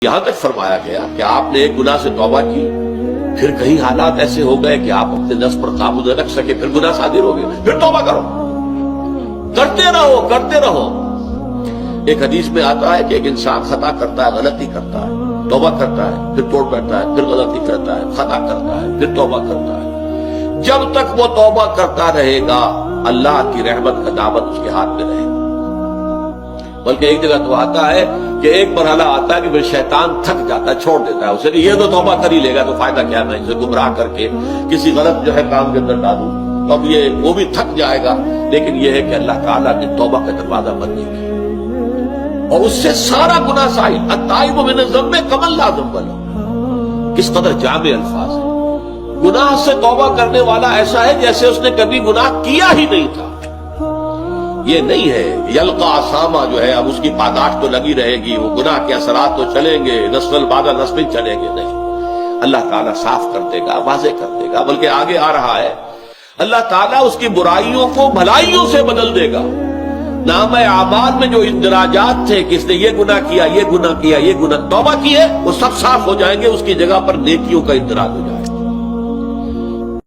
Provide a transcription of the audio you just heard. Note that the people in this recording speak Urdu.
یہاں تک فرمایا گیا کہ آپ نے ایک گناہ سے توبہ کی، پھر کہیں حالات ایسے ہو گئے کہ آپ اپنے نفس پر قابو نہ رکھ سکے، پھر گناہ صادر ہو گئے، پھر توبہ کرو، کرتے رہو۔ ایک حدیث میں آتا ہے کہ ایک انسان خطا کرتا ہے، غلطی کرتا ہے، توبہ کرتا ہے، پھر توڑ بیٹھتا ہے، پھر غلطی کرتا ہے، خطا کرتا ہے، پھر توبہ کرتا ہے، جب تک وہ توبہ کرتا رہے گا اللہ کی رحمت کا دامن اس کے ہاتھ میں رہے گا۔ بلکہ ایک جگہ تو آتا ہے کہ ایک مرحلہ آتا ہے کہ پھر شیطان تھک جاتا ہے، چھوڑ دیتا ہے اسے کہ یہ تو توبہ کر ہی لے گا تو فائدہ کیا، میں اسے گمراہ کر کے کسی غلط کام کے اندر ڈالوں، تو اب یہ وہ بھی تھک جائے گا۔ لیکن یہ ہے کہ اللہ تعالیٰ نے توبہ کا دروازہ بند نہیں کیا اور اس سے سارا گناہ سائل، التائب من الذنب کمن لا ذنب لہ۔ کس قدر جامع الفاظ ہے۔ گناہ سے توبہ کرنے والا ایسا ہے جیسے اس نے کبھی گناہ کیا ہی نہیں تھا۔ یہ نہیں ہے یلقا اسامہ جو ہے اب اس کی پاداش تو لگی رہے گی، وہ گناہ کے اثرات تو چلیں گے، نسل بعد نسل چلیں گے، نہیں، اللہ تعالیٰ صاف کر دے گا، واضح کر دے گا۔ بلکہ آگے آ رہا ہے اللہ تعالیٰ اس کی برائیوں کو بھلائیوں سے بدل دے گا۔ نامہ اعمال میں جو اندراجات تھے کہ اس نے یہ گناہ کیا، یہ گناہ کیا، یہ گناہ، توبہ کی ہے، وہ سب صاف ہو جائیں گے، اس کی جگہ پر نیکیوں کا اندراج ہو جائے گا۔